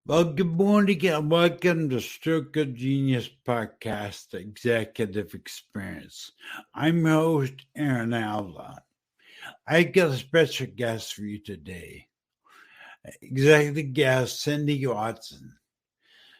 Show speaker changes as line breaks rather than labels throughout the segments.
Well, good morning and welcome to Stroke of Genius Podcast Executive Experience. I'm your host, Aaron Alva. I got a special guest for you today. Executive guest, Cindy Watson.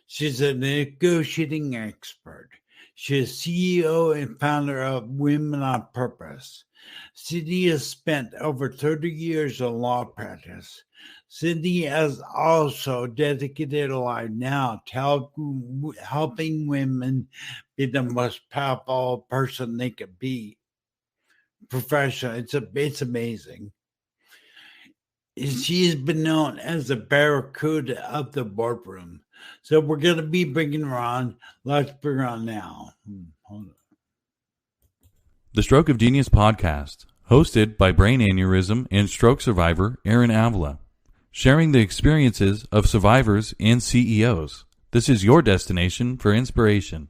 She's a negotiating expert. She's CEO and founder of Women on Purpose. Cindy has spent over 30 years in law practice. Cindy has also dedicated her life now to helping women be the most powerful person they could be. Professional, it's amazing. She has been known as the barracuda of the boardroom. So we're going to be bringing her on. Let's bring her on now. Hold on.
The Stroke of Genius podcast, hosted by brain aneurysm and stroke survivor Aaron Avila, sharing the experiences of survivors and CEOs. This is your destination for inspiration.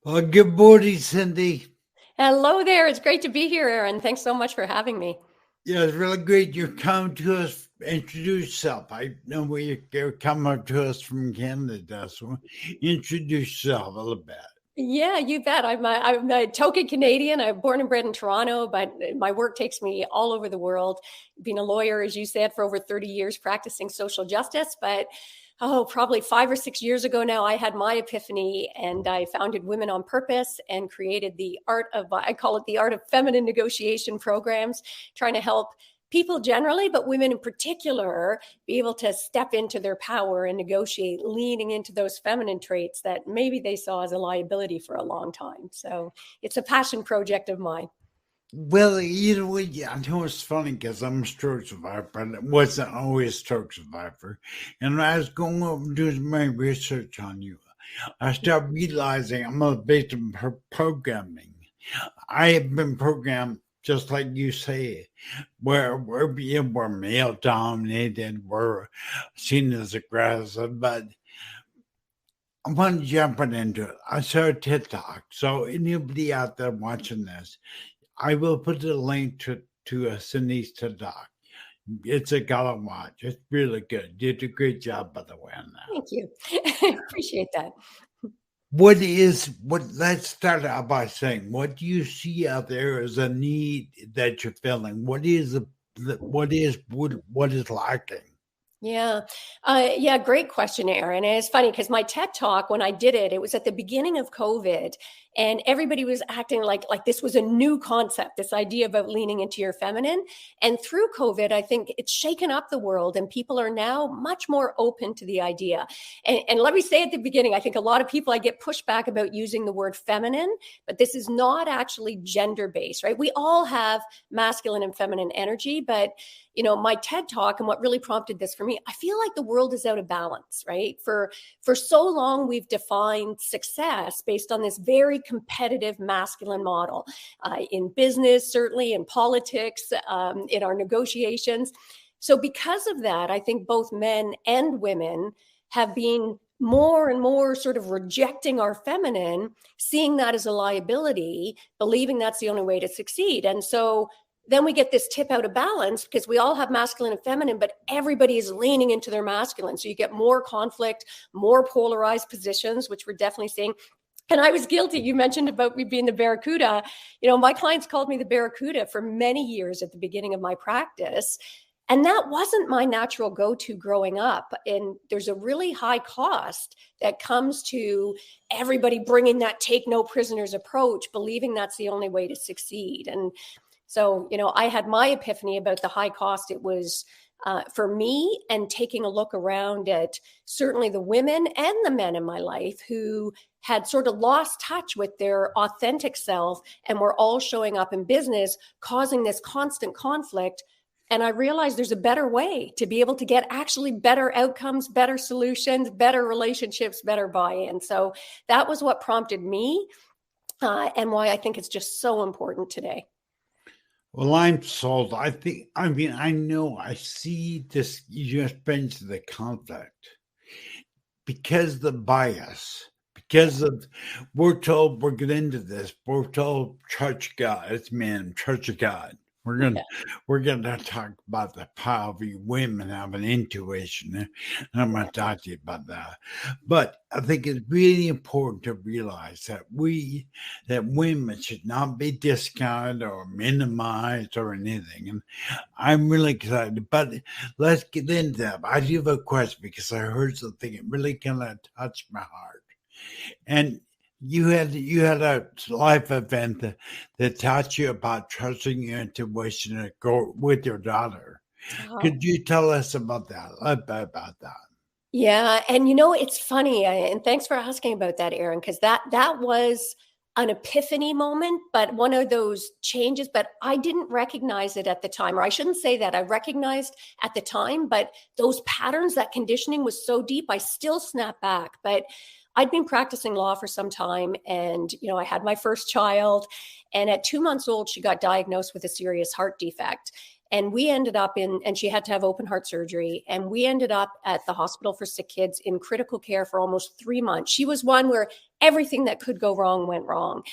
Well, good morning, Cindy.
Hello there. It's great to be here, Aaron. Thanks so much for having me.
Yeah, it's really great you're coming to us. Introduce yourself. I know you're coming to us from Canada, so introduce yourself a little bit.
Yeah, you bet. I'm a token Canadian. I'm born and bred in Toronto, but my work takes me all over the world. Being a lawyer, as you said, for over 30 years, practicing social justice. But probably 5 or 6 years ago now, I had my epiphany and I founded Women on Purpose and created I call it the art of feminine negotiation programs, trying to help people generally, but women in particular, be able to step into their power and negotiate, leaning into those feminine traits that maybe they saw as a liability for a long time. So it's a passion project of mine.
Well, you know, I know it's funny because I'm a stroke survivor, but I wasn't always a stroke survivor. And when I was going over and doing my research on you, I started realizing I'm a victim of programming. I have been programmed just like you say, where we're male dominated, we're seen as aggressive, but I want to jump into it. I saw TikTok. So anybody out there watching this, I will put a link to Cindy's TikTok. It's a gotta watch. It's really good. Did a great job, by the way, on that.
Thank you. I appreciate that.
Let's start out by saying, what do you see out there as a need that you're filling? What is lacking?
Yeah. Great question, Aaron. And it's funny because my TED Talk, when I did it, it was at the beginning of COVID and everybody was acting like this was a new concept, this idea about leaning into your feminine. And through COVID, I think it's shaken up the world and people are now much more open to the idea. And let me say at the beginning, I think a lot of people, I get pushback about using the word feminine, but this is not actually gender-based, right? We all have masculine and feminine energy, but my TED Talk and what really prompted this for me, I feel like the world is out of balance, right? For so long, we've defined success based on this very competitive masculine model in business, certainly in politics, in our negotiations. So because of that, I think both men and women have been more and more sort of rejecting our feminine, seeing that as a liability, believing that's the only way to succeed. And so then we get this tip out of balance because we all have masculine and feminine, but everybody is leaning into their masculine. So you get more conflict, more polarized positions, which we're definitely seeing. And I was guilty. You mentioned about me being the barracuda. My clients called me the barracuda for many years at the beginning of my practice. And that wasn't my natural go-to growing up. And there's a really high cost that comes to everybody bringing that take no prisoners approach, believing that's the only way to succeed. And so, I had my epiphany about the high cost it was for me, and taking a look around at certainly the women and the men in my life who had sort of lost touch with their authentic self and were all showing up in business, causing this constant conflict. And I realized there's a better way to be able to get actually better outcomes, better solutions, better relationships, better buy-in. So that was what prompted me and why I think it's just so important today.
Well, I'm sold. I know I see this, you just mentioned the conflict because the bias, because of, we're told we're getting into this, we're told church of God, it's men, church of God, we're gonna talk about the power of you women having intuition, and I'm gonna talk to you about that. But I think it's really important to realize that women should not be discounted or minimized or anything. And I'm really excited. But let's get into that. I do have a question because I heard something that really kind of touched my heart. And you had a life event that taught you about trusting your intuition and go with your daughter. Could you tell us about that? A little bit about that.
Yeah, and it's funny, and thanks for asking about that, Aaron, because that was an epiphany moment, but one of those changes, but I didn't recognize it at the time, or I shouldn't say that. I recognized at the time, but those patterns, that conditioning was so deep, I still snap back. But I'd been practicing law for some time, and I had my first child, and at 2 months old, she got diagnosed with a serious heart defect. And we ended up and she had to have open heart surgery. And we ended up at the hospital for sick kids in critical care for almost 3 months. She was one where everything that could go wrong went wrong.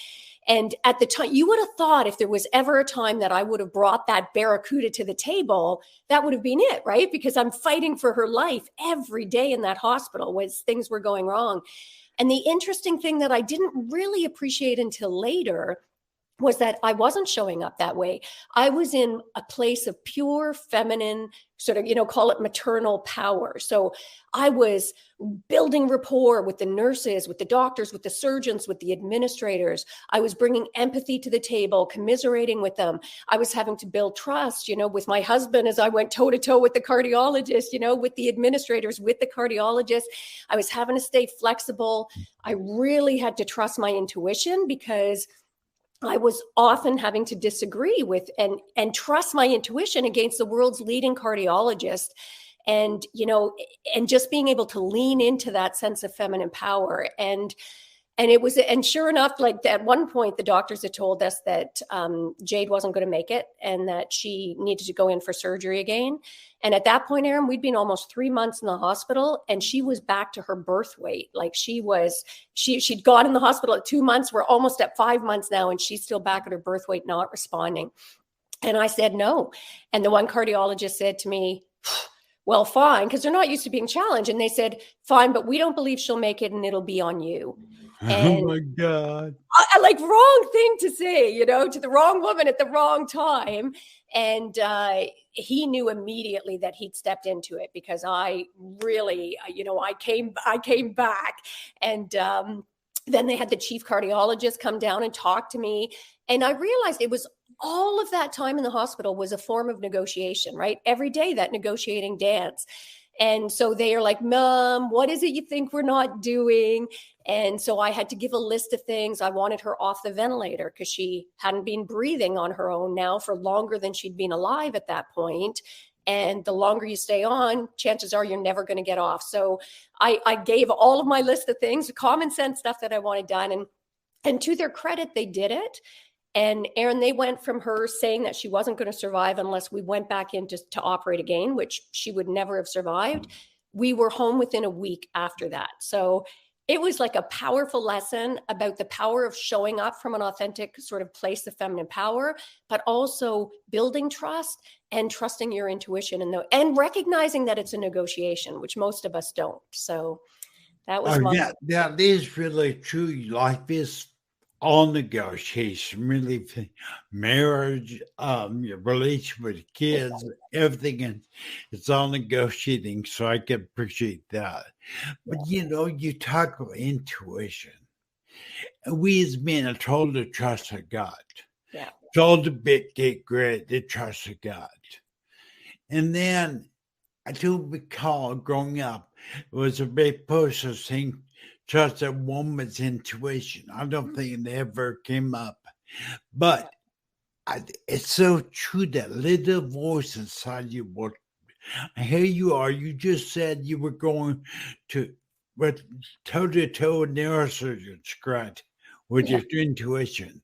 And at the time, you would have thought if there was ever a time that I would have brought that barracuda to the table, that would have been it, right? Because I'm fighting for her life every day in that hospital when things were going wrong. And the interesting thing that I didn't really appreciate until later was that I wasn't showing up that way. I was in a place of pure feminine, sort of, call it maternal power. So I was building rapport with the nurses, with the doctors, with the surgeons, with the administrators. I was bringing empathy to the table, commiserating with them. I was having to build trust, with my husband as I went toe to toe with the cardiologist, with the administrators, with the cardiologist. I was having to stay flexible. I really had to trust my intuition because I was often having to disagree with and trust my intuition against the world's leading cardiologist. And, and just being able to lean into that sense of feminine power. And sure enough, like at one point, the doctors had told us that Jade wasn't going to make it and that she needed to go in for surgery again. And at that point, Aaron, we'd been almost 3 months in the hospital and she was back to her birth weight. Like she'd gone in the hospital at 2 months. We're almost at 5 months now and she's still back at her birth weight, not responding. And I said, no. And the one cardiologist said to me, well, fine, because they're not used to being challenged. And they said, fine, but we don't believe she'll make it and it'll be on you. And
oh my God.
I like wrong thing to say, to the wrong woman at the wrong time. And he knew immediately that he'd stepped into it because I really, I came back. And then they had the chief cardiologist come down and talk to me. And I realized it was all of that time in the hospital was a form of negotiation, right? Every day that negotiating dance. And so they are like, Mom, what is it you think we're not doing? And so I had to give a list of things. I wanted her off the ventilator because she hadn't been breathing on her own now for longer than she'd been alive at that point. And the longer you stay on, chances are you're never going to get off. So I gave all of my list of things, common sense stuff that I wanted done. And to their credit, they did it. And Aaron, they went from her saying that she wasn't going to survive unless we went back in to operate again, which she would never have survived. We were home within a week after that. So it was like a powerful lesson about the power of showing up from an authentic sort of place of feminine power, but also building trust and trusting your intuition and recognizing that it's a negotiation, which most of us don't. So that was
that is really true. Life is all negotiation, really. Marriage, your relationship with kids, everything, it's all negotiating. So I can appreciate that. But you talk about intuition. And we as men are told to trust our gut.
Yeah.
Told to get great, to trust our gut. And then I do recall growing up, it was a big push of saying, trust a woman's intuition. I don't think it ever came up. But it's so true, that little voice inside you. Here you are. You just said you were going to toe-to-toe with neurosurgeon, correct? With your intuition.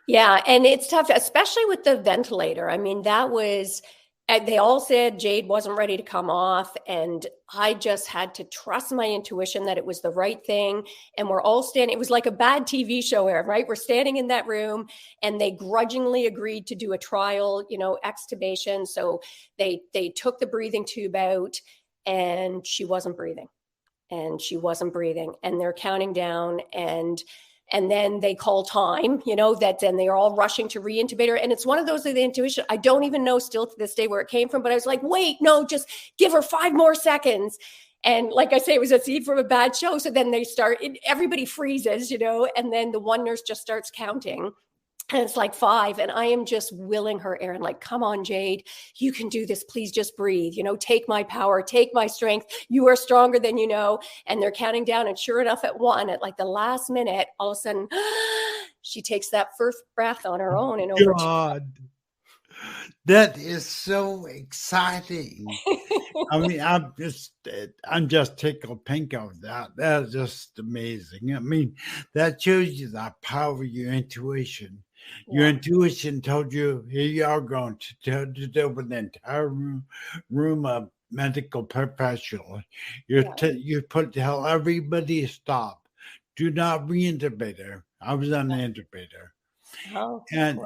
Yeah, and it's tough, especially with the ventilator. I mean, that was And they all said Jade wasn't ready to come off. And I just had to trust my intuition that it was the right thing. And we're all standing, it was like a bad TV show, Aaron, right? We're standing in that room and they grudgingly agreed to do a trial, extubation. So they took the breathing tube out and she wasn't breathing. And they're counting down and then they call time, then they're all rushing to reintubate her. And it's one of those, the intuition, I don't even know still to this day where it came from, but I was like, wait, no, just give her 5 more seconds. And like I say, it was a scene from a bad show. So then everybody freezes, and then the one nurse just starts counting. And it's like 5. And I am just willing her, Aaron, like, come on, Jade, you can do this. Please just breathe, take my power, take my strength. You are stronger than you know. And they're counting down. And sure enough, at 1, at like the last minute, all of a sudden, she takes that first breath on her own. And over
God, that is so exciting. I mean, I'm just tickled pink of that. That is just amazing. I mean, that shows you the power of your intuition. Your intuition told you, here you are going to open the entire room of medical professionals. You tell everybody to stop. Do not reintubate her. I was on the intubator.
Oh,
and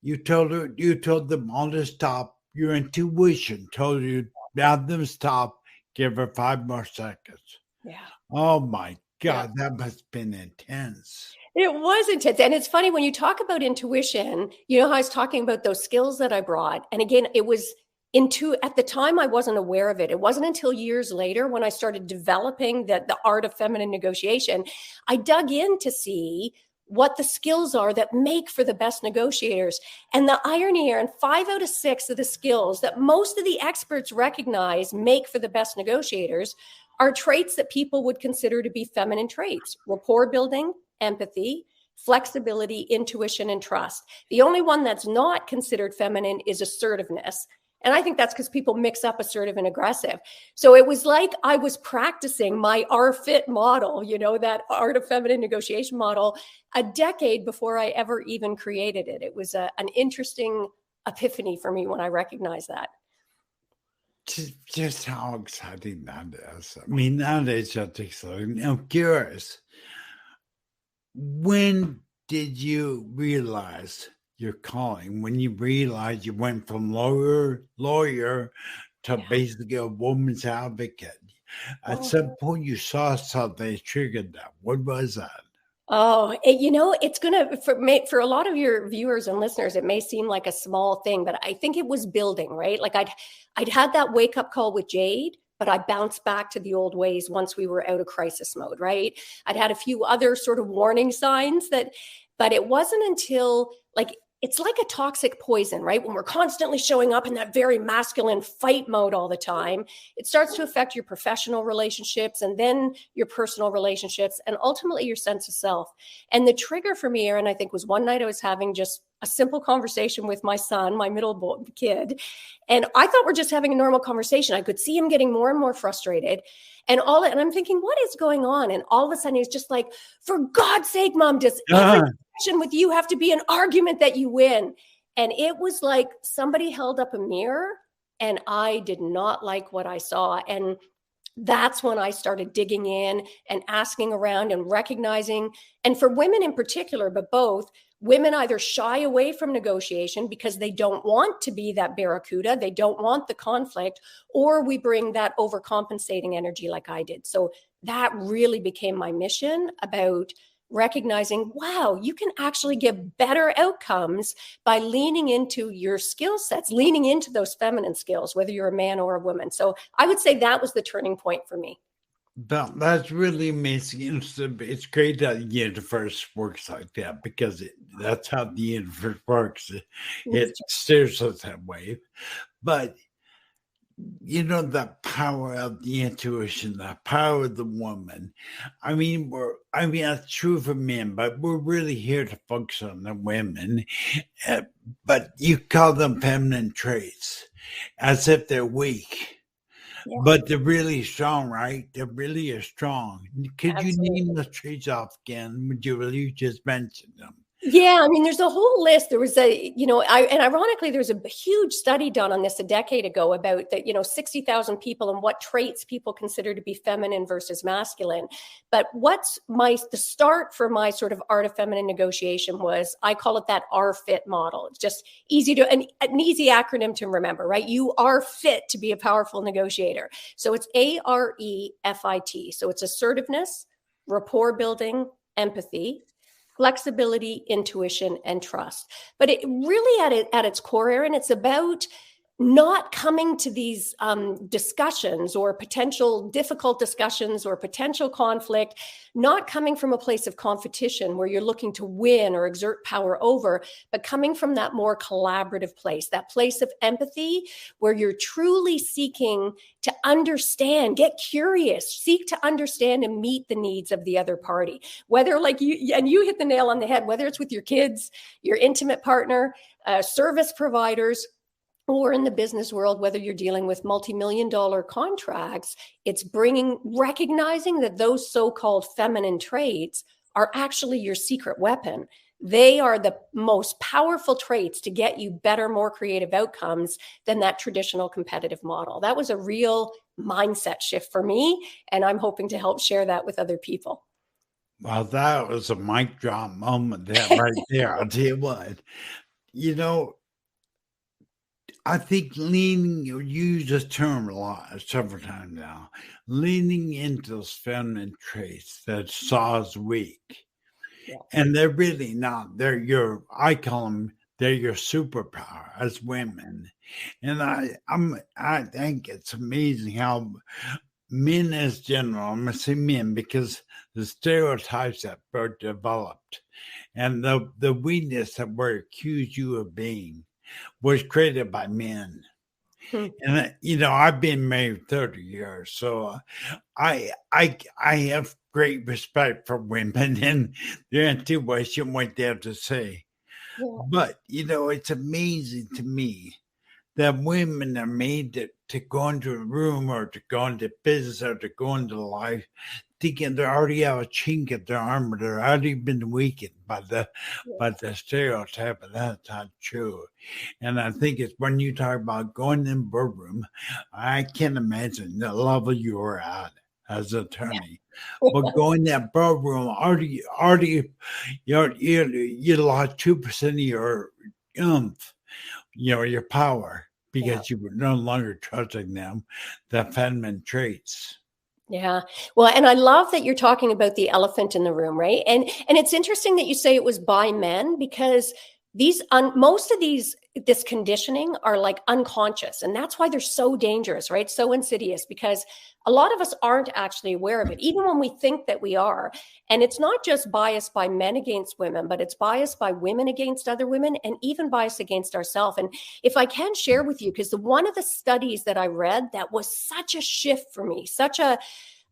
you told them all to stop. Your intuition told you, have them stop, give her 5 more seconds.
Yeah.
Oh my God, that must have been intense.
It was intense. And it's funny when you talk about intuition, how I was talking about those skills that I brought. And again, it was at the time, I wasn't aware of it. It wasn't until years later when I started developing the art of feminine negotiation, I dug in to see what the skills are that make for the best negotiators. And the irony, Aaron, 5 out of 6 of the skills that most of the experts recognize make for the best negotiators are traits that people would consider to be feminine traits: rapport building, empathy, flexibility, intuition, and trust. The only one that's not considered feminine is assertiveness. And I think that's because people mix up assertive and aggressive. So it was like I was practicing my R-FIT model, that art of feminine negotiation model, a decade before I ever even created it. It was an interesting epiphany for me when I recognized that.
Just how exciting that is. I mean, that is just exciting. I'm curious, when did you realize your calling, when you realized you went from lawyer to basically a woman's advocate? At some point you saw something that triggered that. What was that?
Oh, it's going to, for a lot of your viewers and listeners, it may seem like a small thing, but I think it was building, right? Like I'd had that wake up call with Jade, but I bounced back to the old ways once we were out of crisis mode, right? I'd had a few other sort of warning signs but it wasn't until it's like a toxic poison, right? When we're constantly showing up in that very masculine fight mode all the time, it starts to affect your professional relationships and then your personal relationships and ultimately your sense of self. And the trigger for me, Aaron, I think, was one night I was having just a simple conversation with my son, my middle kid. And I thought we're just having a normal conversation. I could see him getting more and more frustrated. And I'm thinking, what is going on? And all of a sudden he's just like, for God's sake, Mom, does every discussion with you have to be an argument that you win? And it was like somebody held up a mirror and I did not like what I saw. And that's when I started digging in and asking around and recognizing, and for women in particular, but both, women either shy away from negotiation because they don't want to be that barracuda, they don't want the conflict, or we bring that overcompensating energy like I did. So that really became my mission about recognizing, wow, you can actually get better outcomes by leaning into your skill sets, leaning into those feminine skills, whether you're a man or a woman. So I would say that was the turning point for me.
That's really amazing. It's great that the universe works like that because that's how the universe works. It steers us that way. But, the power of the intuition, the power of the woman. I mean, that's true for men, but we're really here to focus on the women. But you call them feminine traits as if they're weak. Yeah. But they're really strong, right? They really are strong. Could you name the traits off again? Would you really just mention them?
Yeah, I mean, there's a whole list. There was and ironically, there was a huge study done on this a decade ago about that, 60,000 people and what traits people consider to be feminine versus masculine. But the start for my sort of art of feminine negotiation was, I call it that R-FIT model. It's just an easy acronym to remember, right? You are fit to be a powerful negotiator. So it's AREFIT. So it's assertiveness, rapport building, empathy, flexibility, intuition, and trust. But it really at its core, Erin, it's about not coming to these discussions or potential difficult discussions or potential conflict, not coming from a place of competition where you're looking to win or exert power over, but coming from that more collaborative place, that place of empathy where you're truly seeking to understand, get curious, seek to understand and meet the needs of the other party. Whether you hit the nail on the head, whether it's with your kids, your intimate partner, service providers, or in the business world, whether you're dealing with multi-million-dollar contracts, it's recognizing that those so-called feminine traits are actually your secret weapon. They are the most powerful traits to get you better, more creative outcomes than that traditional competitive model. That was a real mindset shift for me, and I'm hoping to help share that with other people.
Well, that was a mic drop moment right there. I'll tell you what, I think you use this term a lot, several times now, leaning into those feminine traits that saw as weak. Yeah. And they're really not. I call them, they're your superpower as women. And I think it's amazing how men as general, I'm going to say men, because the stereotypes that were developed and the weakness that we're accused you of being was created by men. And I've been married 30 years, so I have great respect for women and their intuition, what they have to say. Yeah. But it's amazing to me that women are made to go into a room or to go into business or to go into life thinking they already have a chink in their armor. They're already been weakened by the stereotype, and that's not true. And I think it's when you talk about going in boardroom, I can't imagine the level you were at as an attorney. But going in that boardroom, already you lost 2% of your your power because you were no longer trusting them, the feminine traits.
Yeah. Well, and I love that you're talking about the elephant in the room, right? And it's interesting that you say it was by men, because most of this conditioning are like unconscious, and that's why they're so dangerous, right? So insidious, because a lot of us aren't actually aware of it, even when we think that we are. And it's not just bias by men against women, but it's bias by women against other women, and even bias against ourselves. And if I can share with you, because one of the studies that I read that was such a shift for me, such an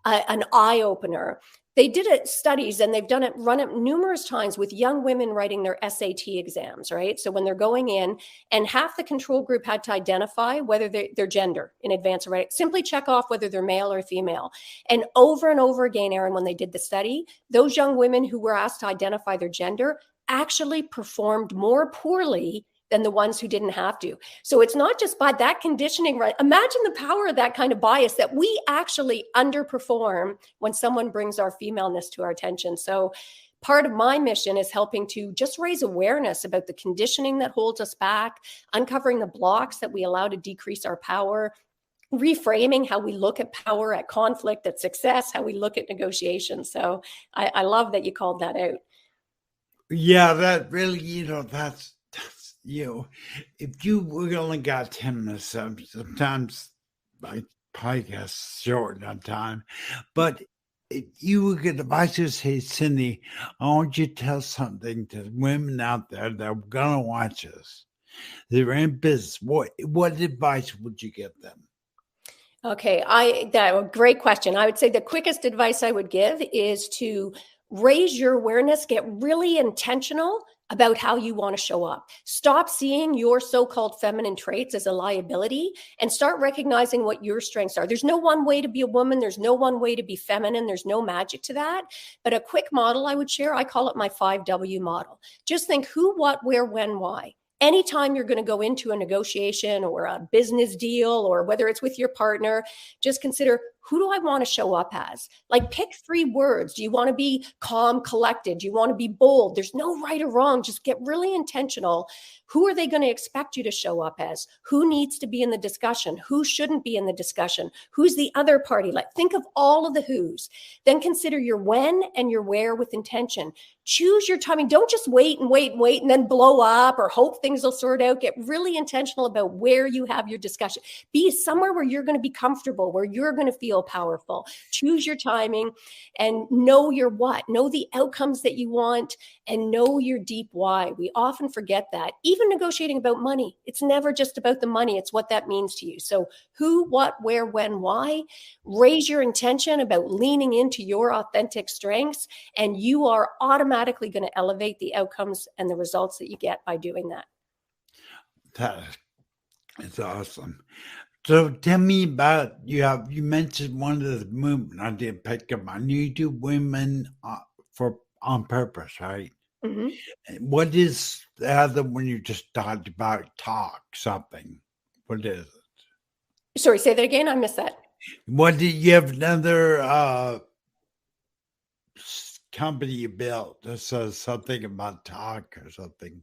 eye opener. They did studies, and they've run it numerous times with young women writing their SAT exams, right? So when they're going in, and half the control group had to identify whether their gender in advance, right? Simply check off whether they're male or female. And over again, Erin, when they did the study, those young women who were asked to identify their gender actually performed more poorly than the ones who didn't have to. So it's not just by that conditioning, right? Imagine the power of that kind of bias, that we actually underperform when someone brings our femaleness to our attention. So part of my mission is helping to just raise awareness about the conditioning that holds us back, uncovering the blocks that we allow to decrease our power, reframing how we look at power, at conflict, at success, how we look at negotiation. So I love that you called that out.
Yeah, that really, that's if you only got 10 minutes, sometimes my podcast short on time, but if you could advise us, say, Cindy, I want you to tell something to women out there that are going to watch us. They're in business. What advice would you give them?
Okay, great question. I would say the quickest advice I would give is to raise your awareness, get really intentional about how you want to show up. Stop seeing your so-called feminine traits as a liability and start recognizing what your strengths are. There's no one way to be a woman. There's no one way to be feminine. There's no magic to that. But a quick model I would share, I call it my 5W model. Just think who, what, where, when, why. Anytime you're going to go into a negotiation or a business deal, or whether it's with your partner, just consider, who do I want to show up as? Like, pick 3 words. Do you want to be calm, collected? Do you want to be bold? There's no right or wrong. Just get really intentional. Who are they going to expect you to show up as? Who needs to be in the discussion? Who shouldn't be in the discussion? Who's the other party? Like, think of all of the who's. Then consider your when and your where with intention. Choose your timing. Don't just wait and then blow up or hope things will sort out. Get really intentional about where you have your discussion. Be somewhere where you're going to be comfortable, where you're going to feel powerful. Choose your timing and know your what. Know the outcomes that you want and know your deep why. We often forget that. Even negotiating about money, it's never just about the money. It's what that means to you. So who, what, where, when, why. Raise your intention about leaning into your authentic strengths, and you are automatically going to elevate the outcomes and the results that you get by doing that.
That is awesome. So tell me about, you mentioned one of the movement I did pick up on. You do women on purpose, right? Mm-hmm. What is the other one you just talked about? Talk something. What is it?
Sorry, say that again. I missed that.
What did you have another company you built that says something about talk or something?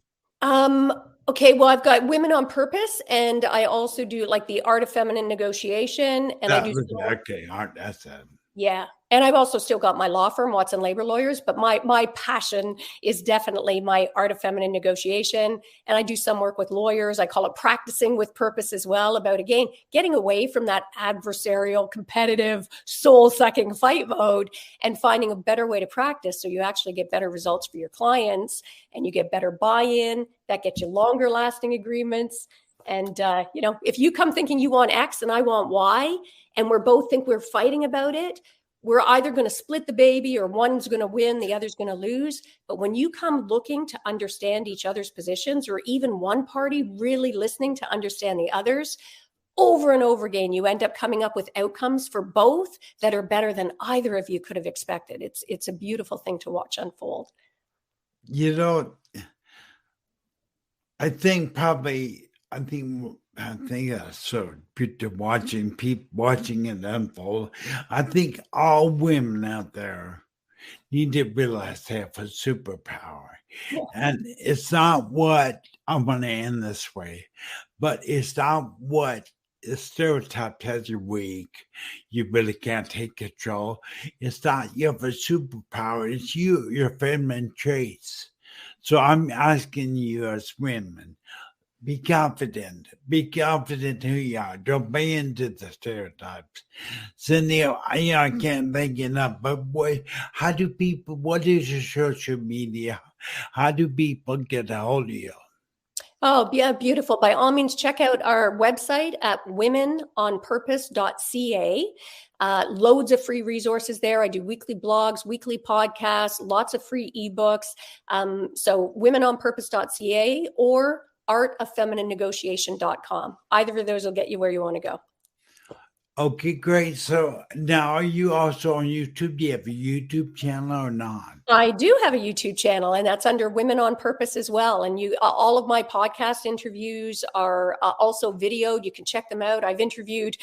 Okay, well, I've got Women on Purpose, and I also do like the Art of Feminine Negotiation, and I do
art. That's it.
Yeah. And I've also still got my law firm, Watson Labor Lawyers, but my passion is definitely my Art of Feminine Negotiation. And I do some work with lawyers. I call it practicing with purpose as well, about, again, getting away from that adversarial, competitive, soul-sucking fight mode and finding a better way to practice so you actually get better results for your clients and you get better buy-in. That gets you longer lasting agreements. And, if you come thinking you want X and I want Y, and we're both think we're fighting about it, we're either going to split the baby or one's going to win, the other's going to lose. But when you come looking to understand each other's positions, or even one party really listening to understand the others, over and over again, you end up coming up with outcomes for both that are better than either of you could have expected. It's a beautiful thing to watch unfold.
I think that's so good watching it unfold. I think all women out there need to realize they have a superpower. Yeah. And it's not what I'm going to end this way, but it's not what the stereotype tells you weak. You really can't take control. It's not you have a superpower. It's your feminine traits. So I'm asking you as women, be confident who you are. Don't buy into the stereotypes. Cindy, I can't think enough, but what is your social media? How do people get a hold of you?
Oh, yeah, beautiful. By all means, check out our website at womenonpurpose.ca. Loads of free resources there. I do weekly blogs, weekly podcasts, lots of free ebooks. So womenonpurpose.ca or artoffemininenegotiation.com. Either of those will get you where you want to go.
Okay, great. So now, are you also on YouTube? Do you have a YouTube channel or not?
I do have a YouTube channel, and that's under Women on Purpose as well. And all of my podcast interviews are also videoed. You can check them out. I've interviewed,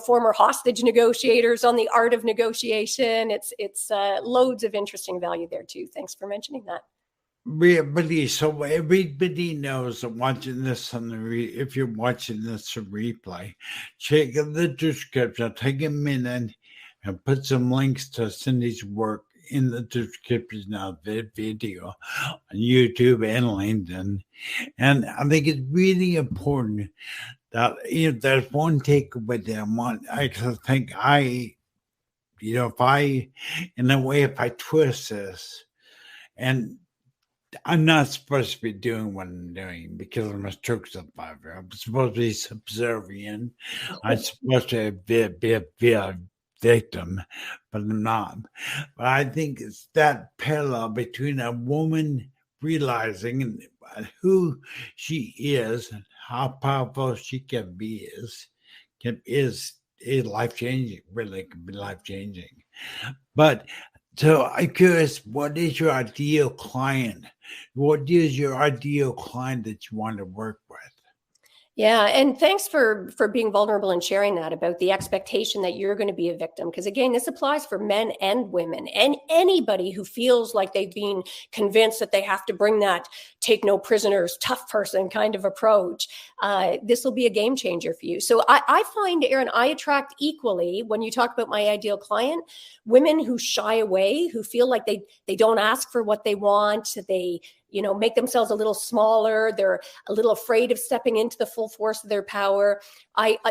former hostage negotiators on the art of negotiation. It's loads of interesting value there too. Thanks for mentioning that.
So everybody knows that watching this if you're watching this on replay, check the description. Take a minute and put some links to Cindy's work in the description of the video on YouTube and LinkedIn. And I think it's really important that there's one takeaway that if I twist this, and I'm not supposed to be doing what I'm doing because I'm a stroke survivor. I'm supposed to be subservient. I'm supposed to be a victim, but I'm not. But I think it's that parallel between a woman realizing who she is and how powerful she can be is life changing. Really, can be life changing. But so I'm curious, what is your ideal client? What is your ideal client that you want to work with?
Yeah, and thanks for being vulnerable and sharing that about the expectation that you're going to be a victim. Because again, this applies for men and women, and anybody who feels like they've been convinced that they have to bring that take no prisoners, tough person kind of approach. This will be a game changer for you. So I find, Aaron, I attract equally, when you talk about my ideal client, women who shy away, who feel like they don't ask for what they want, they make themselves a little smaller. They're a little afraid of stepping into the full force of their power.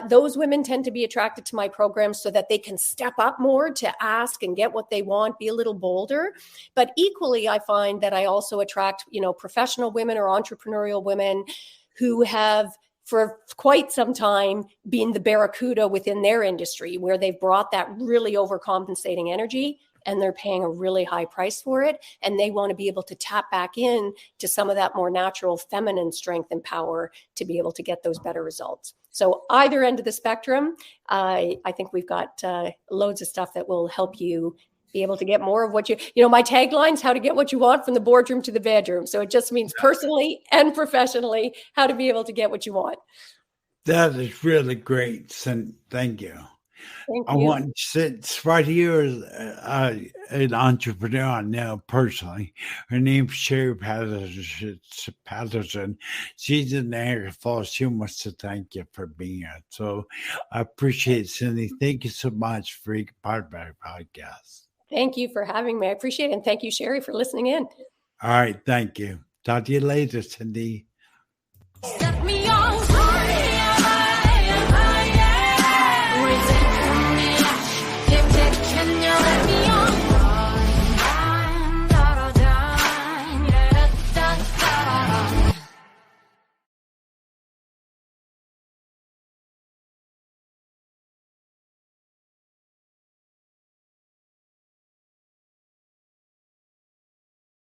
Those women tend to be attracted to my programs so that they can step up more to ask and get what they want, be a little bolder. But equally, I find that I also attract, professional women or entrepreneurial women who have for quite some time been the barracuda within their industry, where they've brought that really overcompensating energy and they're paying a really high price for it. And they want to be able to tap back in to some of that more natural feminine strength and power to be able to get those better results. So either end of the spectrum, I think we've got loads of stuff that will help you be able to get more of what my tagline's how to get what you want from the boardroom to the bedroom. So it just means personally and professionally, how to be able to get what you want.
That is really great. Thank you.
Thank
I
you.
want to sit right here as an entrepreneur I know personally. Her name's Sherry Patterson. She's in Niagara Falls. She wants to thank you for being here. So I appreciate it, Cindy. Thank you so much for being part of our podcast.
Thank you for having me. I appreciate it. And thank you, Sherry, for listening in.
All right. Thank you. Talk to you later, Cindy.